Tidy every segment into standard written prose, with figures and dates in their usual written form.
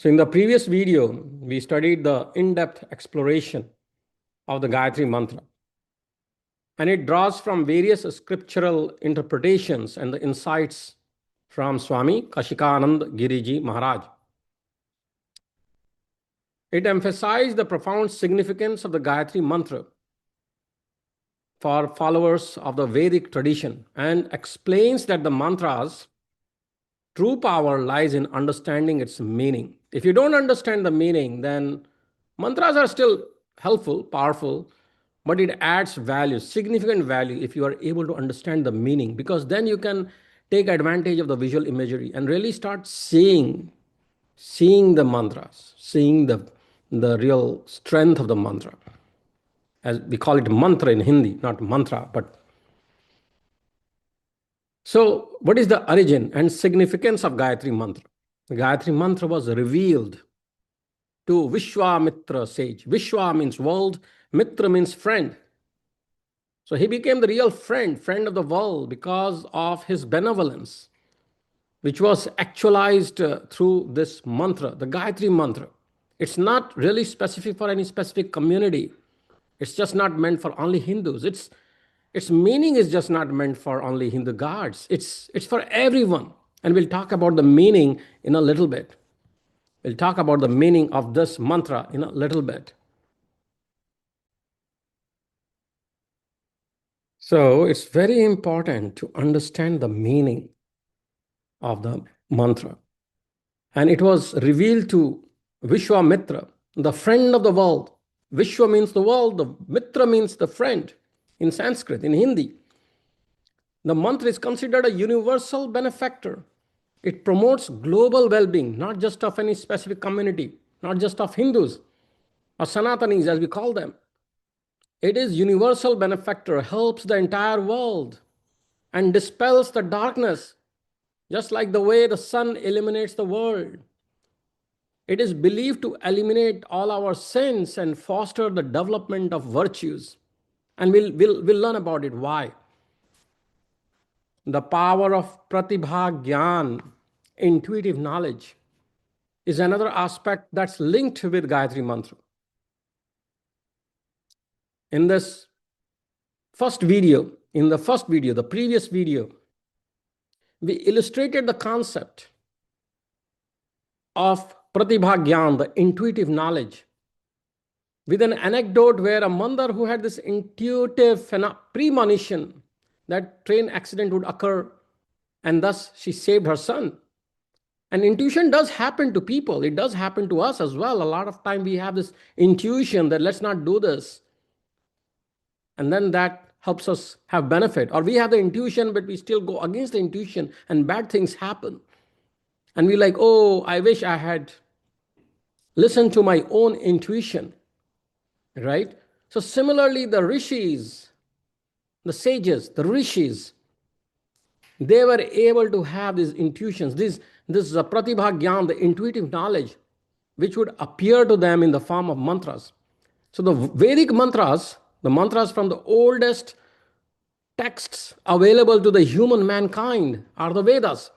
So in the previous video, we studied the in-depth exploration of the Gayatri Mantra. And it draws from various scriptural interpretations and the insights from Swami, Kashikanand, Giri, Maharaj. It emphasized the profound significance of the Gayatri Mantra for followers of the Vedic tradition and explains that the mantra's true power lies in understanding its meaning. If you don't understand the meaning, then mantras are still helpful, powerful, but it adds value, significant value, if you are able to understand the meaning, because then you can take advantage of the visual imagery and really start seeing the mantras, seeing the real strength of the mantra. As we call it mantra in Hindi, not mantra, but so what is the origin and significance of Gayatri Mantra? The Gayatri Mantra was revealed to Vishwamitra sage. Vishwa means world, Mitra means friend. So he became the real friend of the world because of his benevolence, which was actualized through this mantra, the Gayatri Mantra. It's not really specific for any specific community. It's just not meant for only Hindus. Its meaning is just not meant for only Hindu gods. It's for everyone. And we'll talk about the meaning in a little bit. We'll talk about the meaning of this mantra in a little bit. So it's very important to understand the meaning of the mantra. And it was revealed to Vishwamitra, the friend of the world. Vishwa means the world, the Mitra means the friend in Sanskrit, in Hindi. The mantra is considered a universal benefactor. It promotes global well-being, not just of any specific community, not just of Hindus or Sanatanis as we call them. It is universal benefactor, helps the entire world and dispels the darkness, just like the way the sun illuminates the world. It is believed to eliminate all our sins and foster the development of virtues. And we'll learn about it. Why? The power of Pratibha Gyan, intuitive knowledge, is another aspect that's linked with Gayatri Mantra. In this first video, the previous video, we illustrated the concept of Pratibha Gyan, the intuitive knowledge, with an anecdote where a mother who had this intuitive premonition that train accident would occur and thus she saved her son. And intuition does happen to people. It does happen to us as well. A lot of time we have this intuition that let's not do this. And then that helps us have benefit. Or we have the intuition, but we still go against the intuition and bad things happen. And we're like, oh, I wish I had listened to my own intuition. Right? So similarly, the rishis, the sages, the rishis, they were able to have these intuitions. This is a Pratibha Gyan, the intuitive knowledge, which would appear to them in the form of mantras. So the Vedic mantras, the mantras from the oldest texts available to the human mankind are the Vedas.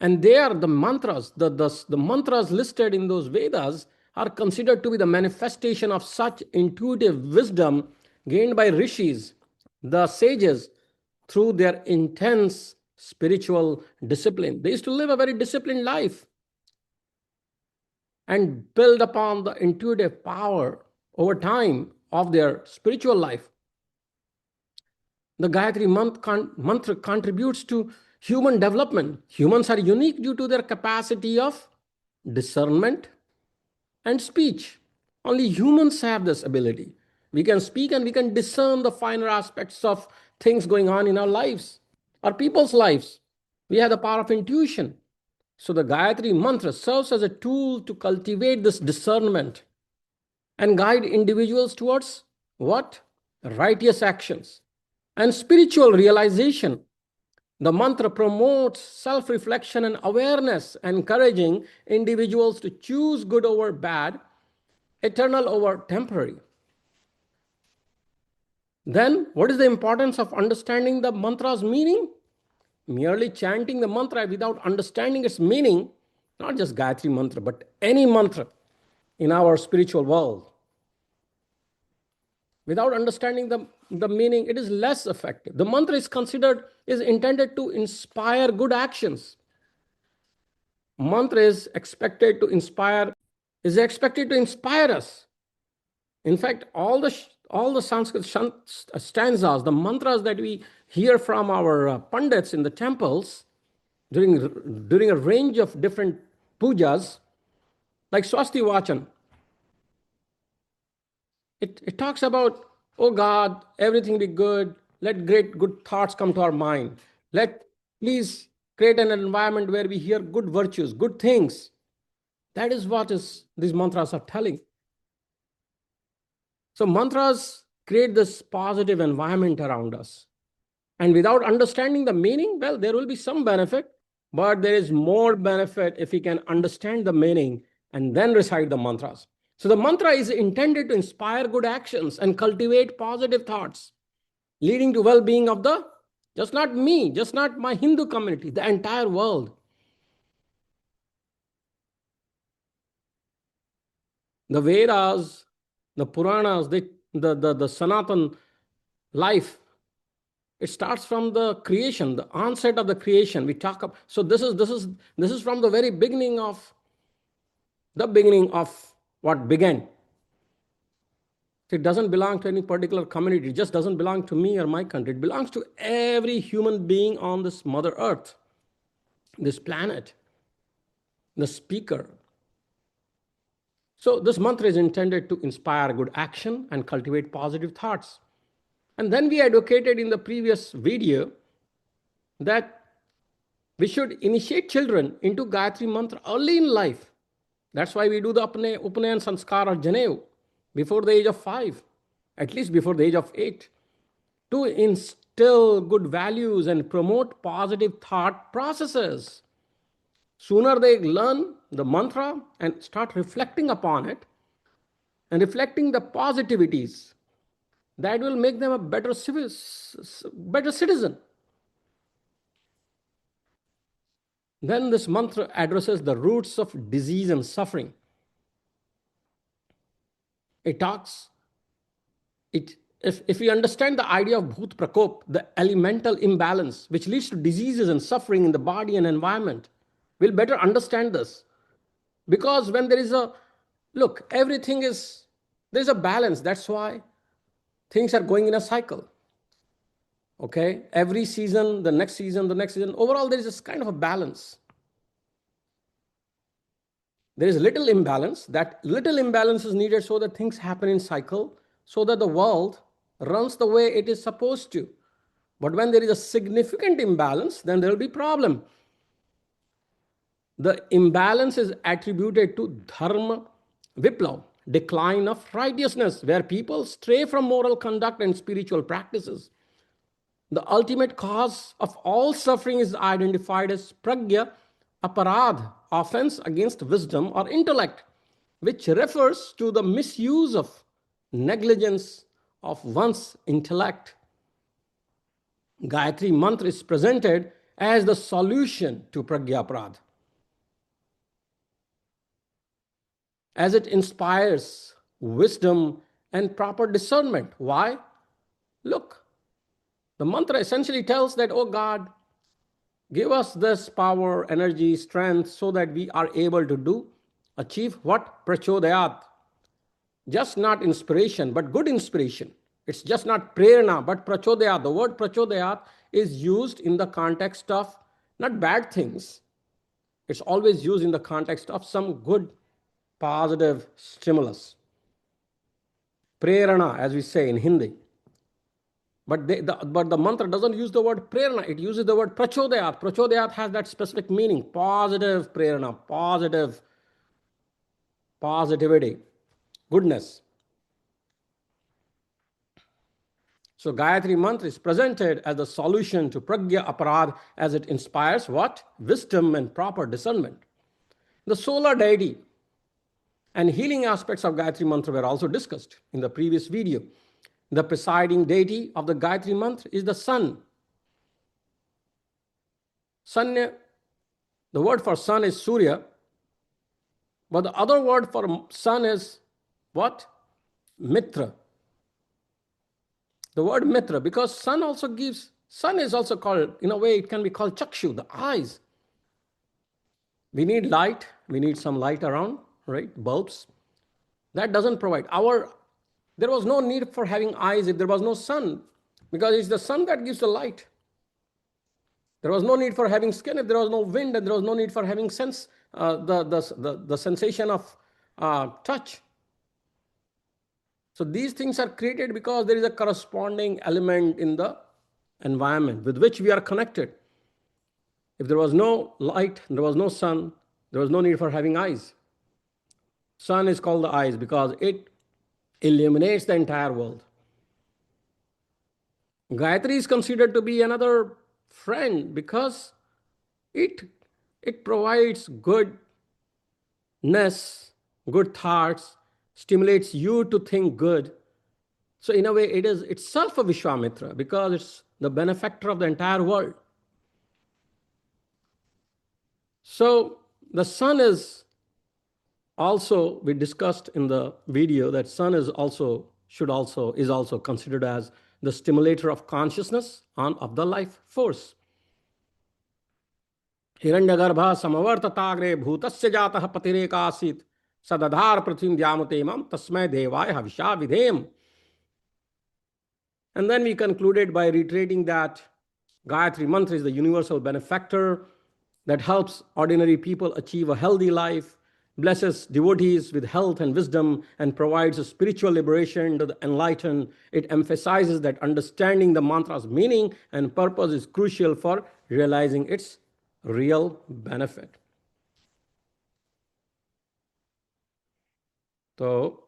And they are the mantras, the mantras listed in those Vedas are considered to be the manifestation of such intuitive wisdom gained by rishis, the sages, through their intense spiritual discipline. They used to live a very disciplined life and build upon the intuitive power over time of their spiritual life. The Gayatri Mantra contributes to human development. Humans are unique due to their capacity of discernment and speech. Only humans have this ability. We can speak and we can discern the finer aspects of things going on in our lives, our people's lives. We have the power of intuition. So the Gayatri Mantra serves as a tool to cultivate this discernment and guide individuals towards what? Righteous actions and spiritual realization. The mantra promotes self-reflection and awareness, encouraging individuals to choose good over bad, eternal over temporary. Then, what is the importance of understanding the mantra's meaning? Merely chanting the mantra without understanding its meaning Not just Gayatri Mantra, but any mantra in our spiritual world. Without understanding the meaning, it is less effective. The mantra is intended to inspire good actions. Mantra is expected to inspire us. In fact, all the Sanskrit stanzas, the mantras that we hear from our pandits in the temples during a range of different pujas, like Swasti Vachan, it talks about, oh God, everything be good. Let great good thoughts come to our mind. Let please create an environment where we hear good virtues, good things. That is what these mantras are telling. So mantras create this positive environment around us. And without understanding the meaning, well, there will be some benefit, but there is more benefit if we can understand the meaning and then recite the mantras. So the mantra is intended to inspire good actions and cultivate positive thoughts, leading to well-being of just not me, just not my Hindu community, the entire world. The Vedas, the Puranas, the Sanatan life, it starts from the creation, the onset of the creation. We talk about, so this is from the very beginning of what began. It doesn't belong to any particular community. It just doesn't belong to me or my country. It belongs to every human being on this Mother Earth, this planet, the speaker. So this mantra is intended to inspire good action and cultivate positive thoughts. And then we advocated in the previous video that we should initiate children into Gayatri Mantra early in life. That's why we do the Upanayan Sanskar or Janev before the age of 5, at least before the age of 8, to instill good values and promote positive thought processes. Sooner they learn the mantra and start reflecting upon it and reflecting the positivities, that will make them a better citizen. Then this mantra addresses the roots of disease and suffering. If we understand the idea of Bhut Prakop, the elemental imbalance which leads to diseases and suffering in the body and environment, we'll better understand this. Because when there's a balance. That's why things are going in a cycle. Okay, every season, the next season, overall there is this kind of a balance. There is little imbalance. That little imbalance is needed so that things happen in cycle, so that the world runs the way it is supposed to. But when there is a significant imbalance, then there will be problem. The imbalance is attributed to dharma viplav, decline of righteousness, where people stray from moral conduct and spiritual practices. The ultimate cause of all suffering is identified as pragya, aparadh, offense against wisdom or intellect, which refers to the misuse of negligence of one's intellect. Gayatri Mantra is presented as the solution to pragya aparadh, as it inspires wisdom and proper discernment. Why? Look, the mantra essentially tells that, oh God, give us this power, energy, strength, so that we are able to achieve what? Prachodayat. Just not inspiration, but good inspiration. It's just not prerna, but prachodayat. The word prachodayat is used in the context of not bad things. It's always used in the context of some good, positive stimulus. Prerana, as we say in Hindi. But the mantra doesn't use the word prerana, it uses the word prachodayat. Prachodayat has that specific meaning, positive prerana, positivity, goodness. So Gayatri Mantra is presented as the solution to pragya aparadh, as it inspires what? Wisdom and proper discernment. The solar deity and healing aspects of Gayatri Mantra were also discussed in the previous video. The presiding deity of the Gayatri Mantra is the sun. Sun, the word for sun is Surya, But the other word for sun is what? Mitra. The word mitra, because sun is also called, in a way, it can be called chakshu, the eyes. We need light, we need some light around, right? Bulbs. That doesn't provide. There was no need for having eyes if there was no sun, because it's the sun that gives the light. There was no need for having skin if there was no wind, and there was no need for having the sensation of touch. So these things are created because there is a corresponding element in the environment with which we are connected. If there was no light, there was no sun, there was no need for having eyes. Sun is called the eyes because it illuminates the entire world. Gayatri is considered to be another friend because it provides goodness, good thoughts, stimulates you to think good. So in a way, it is itself a Vishwamitra because it's the benefactor of the entire world. So the sun is also, we discussed in the video that sun is also considered as the stimulator of consciousness and of the life force. हिरण्यगर्भः समवर्तताग्रे भूतस्य जातः पतिरेकासीत् सदधार पृथ्वीं द्यामुते मम तस्मै देवाय हविषा विधेम. And then we concluded by reiterating that Gayatri Mantra is the universal benefactor that helps ordinary people achieve a healthy life, blesses devotees with health and wisdom, and provides a spiritual liberation to the enlightened. It emphasizes that understanding the mantra's meaning and purpose is crucial for realizing its real benefit. So